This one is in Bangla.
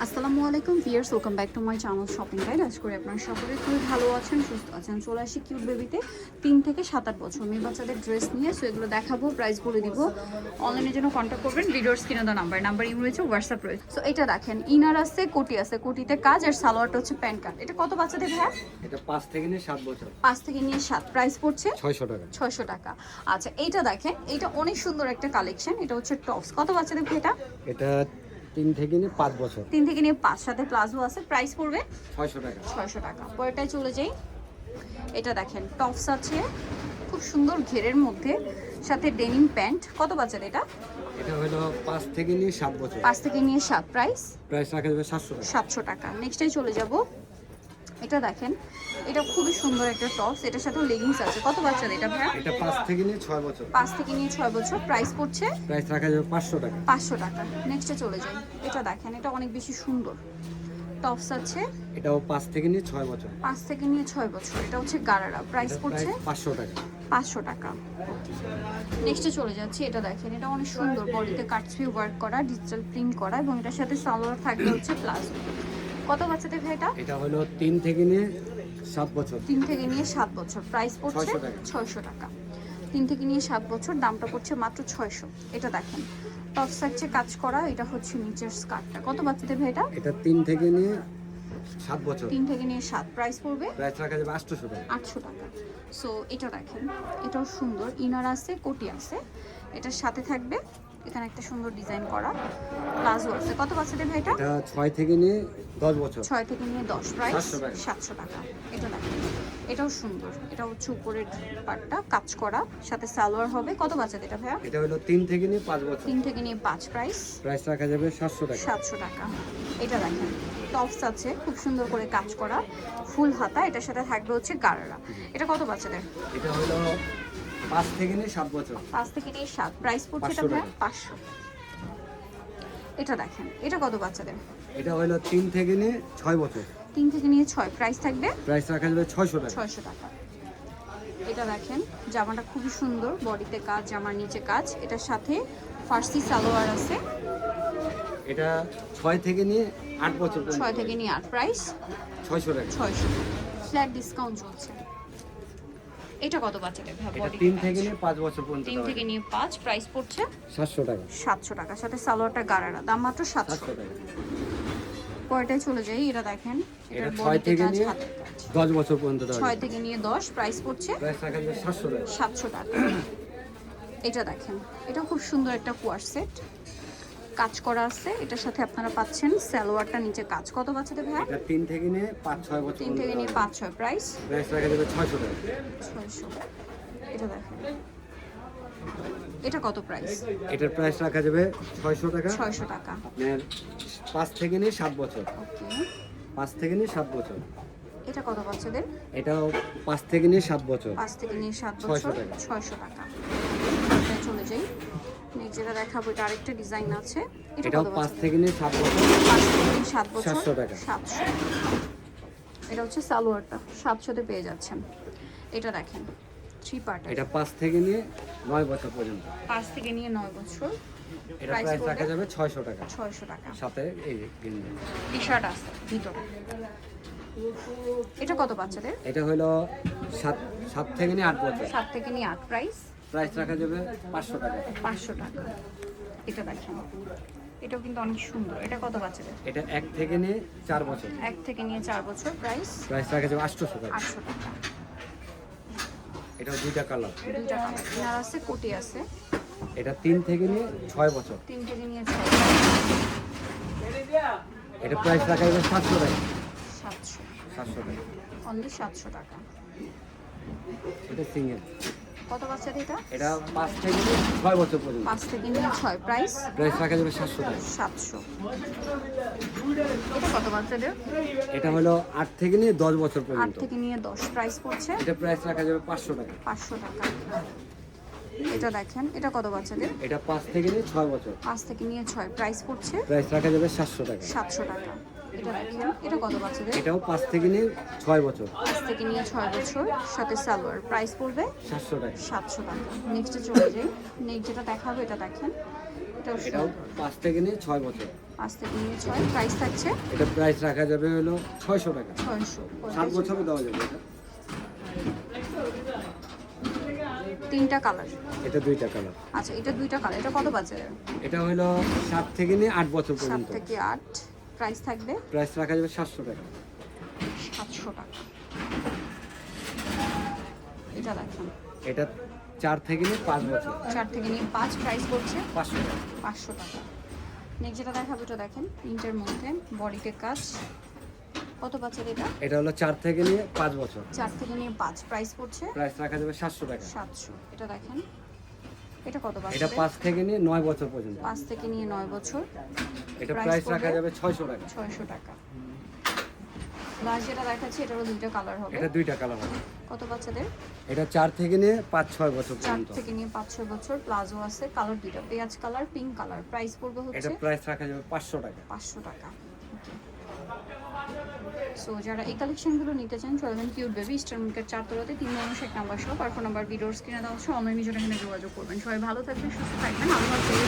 আসসালামু আলাইকুম viewers, welcome back to my channel shopping guide. আশা করি আপনারা সকলে খুবই ভালো আছেন, সুস্থ আছেন। চলে আসি কিউট বেবিতে 3 থেকে 7-8 বছর মেয়ে বাচ্চাদের ড্রেস নিয়ে। সো এগুলো দেখাবো, প্রাইস বলে দিব। অনলাইনের জন্য কন্ট্যাক্ট করবেন, ভিডিওর স্ক্রিনে দেওয়া নাম্বার ইউ রয়েছে, হোয়াটসঅ্যাপ রয়েছে। সো এটা দেখেন, ইনার আছে, কোটি আছে, কোটিতে কাজ, আর সালোয়ারটা হচ্ছে প্যান্ট কাট। এটা কত বাচ্চাদের ভাইয়া? এটা 5 থেকে নিয়ে 7 বছর। 5 থেকে নিয়ে 7, প্রাইস পড়ছে 600 টাকা। 600 টাকা। আচ্ছা, এইটা দেখেন, এটা অনেক সুন্দর একটা কালেকশন। এটা হচ্ছে টপস। কত বাচ্চাদের ভাই এটা? এটা 3 থেকে নিয়ে 5 বছর। 3 থেকে নিয়ে 5, সাথে প্লাজো আছে। প্রাইস পড়বে 600 টাকা। 600 টাকা। পরেরটায় চলে যাই। এটা দেখেন, টপস আছে খুব সুন্দর ঘেরের মধ্যে, সাথে ডেনিম প্যান্ট। কত বাচ্চাদের এটা? এটা হলো 5 থেকে নিয়ে 7 বছর। 5 থেকে নিয়ে 7, প্রাইস রাখা যাবে 700 টাকা। 700 টাকা। নেক্সটে চলে যাব। এটা দেখেন, এটা খুবই সুন্দর একটা টপস, এটার সাথে লেগিংস আছে। কত বাচ্চাদের এটা ভাইয়া? এটা 5 থেকে নিয়ে 6 বছর। 5 থেকে নিয়ে 6 বছর। প্রাইস পড়ছে রাখা যাবে 500 টাকা। 500 টাকা। নেক্সটে চলে যাই। এটা দেখেন, এটা অনেক বেশি সুন্দর টপস আছে। এটাও 5 থেকে নিয়ে 6 বছর। 5 থেকে নিয়ে 6 বছর। এটা হচ্ছে গারারা। প্রাইস পড়ছে 500 টাকা। 500 টাকা। নেক্সটে চলে যাচ্ছি। এটা দেখেন, এটা অনেক সুন্দর, বডিতে কাটছবি ওয়ার্ক করা, ডিজিটাল প্রিন্ট করা, এবং এটার সাথে সালোয়ার থাকবে হচ্ছে প্লাজো। কত বাচ্চাদের ভাই এটা? এটা হলো 3 থেকে নিয়ে 7 বছর। 3 থেকে নিয়ে 7 বছর। প্রাইস পড়ছে 600 টাকা। 600 টাকা। 3 থেকে নিয়ে 7 বছর, দামটা পড়ছে মাত্র 600। এটা দেখেন, টপস থাকছে কাজ করা, এটা হচ্ছে নিচের স্কার্টটা। কত বাচ্চাদের ভাই এটা? এটা 3 থেকে নিয়ে 7 বছর। 3 থেকে নিয়ে 7, প্রাইস পড়বে রাখা যাবে 800 টাকা। 800 টাকা। সো এটা দেখেন, এটাও সুন্দর, ইনার আছে, কোটি আছে, এটার সাথে থাকবে এখানে একটা সুন্দর ডিজাইন করা প্লাজো আছে। কত বাচ্চাদের ভাই এটা? এটা 6 থেকে নিয়ে 10 বছর। 6 থেকে নিয়ে 10, প্রাইস 700 টাকা। 700 টাকা। এটা দেখেন, এটাও সুন্দর, এটা হচ্ছে উপরের পার্টটা কাজ করা, সাথে সালোয়ার হবে। কত বাচ্চাদের এটা ভাইয়া? এটা হলো 3 থেকে নিয়ে 5 বছর। 3 থেকে নিয়ে 5, প্রাইস রাখা যাবে 700 টাকা। 700 টাকা। এটা দেখেন, টপস আছে খুব সুন্দর করে কাজ করা, ফুল হাতা, এটার সাথে থাকবে হচ্ছে গারারা। এটা কত বাচ্চাদের? এটা হলো 5 থেকে নিয়ে 7 বছর। 5 থেকে নিয়ে 7, প্রাইস পড়ছে এটা 500 ভাইয়া টাকা। 500। এটা দেখেন, এটা কত বাচ্চাদের? এটা হলো 3 থেকে নিয়ে 6 বছর। 3 থেকে নিয়ে 6, প্রাইস থাকবে রাখা যাবে 600 টাকা। 600 টাকা। এটা দেখেন, জামাটা খুবই সুন্দর, বডিতে কাজ, জামার নিচে কাজ, এটার সাথে ফার্সি সালোয়ার আছে। এটা 6 থেকে নিয়ে 8 বছর পর্যন্ত। 6 থেকে নিয়ে 8, প্রাইস 600 টাকা। 600। ফ্ল্যাট ডিসকাউন্ট চলছে। এটা কত বাচ্চাদের? এটা 3 থেকে নিয়ে 5 বছর পর্যন্ত। 3 থেকে নিয়ে 5, প্রাইস পড়ছে 700 টাকা। 700 টাকা, সাথে সালোয়ারটা গারারা, দাম মাত্র 700 700 টাকা। পরেরটায় চলে যাই। এটা দেখেন, এটা এটার 6 বডিতে থেকে কাজ, নিয়ে হাতের কাজ। 10 বছর পর্যন্ত দেওয়া 6 যাবে। থেকে নিয়ে 10, প্রাইস পড়ছে রাখা যাবে 700 টাকা। 700 টাকা। এটা দেখেন, এটা খুব সুন্দর একটা কোয়ার সেট, কাজ করা আছে, এটার সাথে আপনারা পাচ্ছেন সালোয়ারটা নিচে কাজ। কত বাচ্চাদের ভাই? এটা 3 থেকে নিয়ে 5-6 বছর 3 থেকে নিয়ে 5-6, প্রাইস রাখা যাবে 600 টাকা। 600। এটা দেখেন, এটা কত প্রাইস? এটার প্রাইস রাখা যাবে 600 টাকা। 600 টাকা। আপনার 5 থেকে নিয়ে 7 বছর। ওকে। 5 থেকে নিয়ে 7 বছর। এটা কত বাচ্চাদের? এটাও 5 থেকে নিয়ে 7 বছর। 5 থেকে নিয়ে 7 600 বছর, টাকা। 600 টাকা। এটা চলে যাই। নেক্সট যেটা দেখাবো, এটা আরেকটা ডিজাইন আছে। এটা এটাও কত 5 বাচ্চাদের? থেকে নিয়ে 7 বছর। 5 থেকে নিয়ে 7 বছর, 700 টাকা। 700। এটা হচ্ছে সালোয়ারটা, 700-তে পেয়ে যাচ্ছেন। এটা দেখেন, 3 পার্ট। এটা 5 থেকে নিয়ে 9 বছর পর্যন্ত। 5 থেকে নিয়ে 9 বছর, এটা প্রাইস প্রাইস পড়বে রাখা যাবে 600 টাকা। 600 টাকা। সাথে এই যে গেঞ্জি। টি শার্ট আছে ভিতরে। এটা কত বাচ্চাদের? এটা হলো 7 থেকে নিয়ে 8 বছর। 7 থেকে নিয়ে 8, প্রাইস প্রাইস রাখা যাবে 500 টাকা। 500 টাকা। এটা দেখেন, এটাও কিন্তু অনেক সুন্দর। এটা কত বাচ্চাদের? এটা 1 থেকে নিয়ে 4 বছর। 1 থেকে নিয়ে 4 বছর, প্রাইস প্রাইস রাখা যাবে 800 টাকা। 800 টাকা। এটা দুইটা কালার। দুইটা কালার, ইনার আছে, কোটি আছে। এটা 3 থেকে নিয়ে 6 বছর। 3 থেকে নিয়ে 6, এটা প্রাইস রাখা যাবে 700 টাকা। 700। 700 টাকা। অনলি 700 টাকা। এটা সিঙ্গেল। কত বাচ্চাদের এটা? এটা 5 থেকে নিয়ে 6 বছর পর্যন্ত। 5 থেকে নিয়ে 6, প্রাইস প্রাইস রাখা যাবে 700 টাকা। 700। এটা কত বাচ্চাদের? এটা হলো 8 থেকে নিয়ে 10 বছর 8 পর্যন্ত। থেকে নিয়ে 10, প্রাইস পড়ছে এটা প্রাইস রাখা যাবে 500 টাকা। 500 টাকা। এটা দেখেন, এটা কত বাচ্চাদের? এটা 5 থেকে নিয়ে 6 বছর। 5 থেকে নিয়ে 6, প্রাইস পড়ছে প্রাইস রাখা যাবে 700 টাকা। 700 টাকা। এটা দেখেন, এটা কত বাচ্চাদের? এটাও 5 থেকে নিয়ে 6 বছর। 5 থেকে নিয়ে 6 বছর, সাথে সালোয়ার, প্রাইস পড়বে 700 টাকা। 700 টাকা। নেক্সটে চলে যাই। নেক্সট যেটা দেখাবো, এটা দেখেন, এটাও এটাও সুন্দর। 5 থেকে নিয়ে 6 বছর। 5 থেকে নিয়ে 6 প্রাইস থাকছে এটা প্রাইস রাখা যাবে হলো 600 টাকা। 600। 7 বছরও দেওয়া যাবে এটা। তিনটা কালার। এটা 2টা কালার। আচ্ছা এটা 2টা কালার, এটা কত বাজেটের? এটা হলো 7 থেকে নিয়ে 8 বছর 7 পর্যন্ত। থেকে 8 প্রাইস থাকবে প্রাইস রাখা যাবে 700 টাকা। 700 টাকা। এটা দেখেন এটা 4 থেকে নিয়ে 5 বছর 4 থেকে নিয়ে 5 প্রাইস পড়ছে 500 টাকা। 500 টাকা। নেক্সট যেটা দেখাবো এটা দেখেন প্রিন্টের মধ্যে বডিতে কাজ, কত বাজেট এটা? এটা হলো 4 থেকে নিয়ে 5 বছর। 4 থেকে নিয়ে 5 প্রাইস পড়ছে প্রাইস রাখা যাবে 700 টাকা। 700। এটা দেখেন এটা কত এটা বাজেট? 5 থেকে নিয়ে 9 বছর পর্যন্ত। 5 থেকে নিয়ে 9 বছর এটা price প্রাইস রাখা পড়বে যাবে 600 টাকা। 600 টাকা। লাস্ট যেটা দেখাচ্ছি এটারও 2টা কালার হবে, এটা 2টা কালার হবে। কত বাচ্চাদের? এটা 4 থেকে নিয়ে 5-6 বছর 4 পর্যন্ত। থেকে নিয়ে 5-6 বছর, প্লাজো আছে কালার 2টা, পেঁয়াজ কালার পিঙ্ক কালার। প্রাইস পড়বে এটা হচ্ছে প্রাইস রাখা যাবে 500 টাকা। 500 টাকা। সো যারা এই কালেকশনগুলো নিতে চান চলবেন কিউট বেবি স্টার মার্কেট 4 তলাতে 391 নাম্বার শপ আর ফোন নাম্বার ভিডিওর স্ক্রিনে দেওয়া হচ্ছে। অনলাইনে যারা এখানে যোগাযোগ করবেন। সবাই ভালো থাকবেন, সুস্থ থাকবেন। আল্লাহ হাফেজ।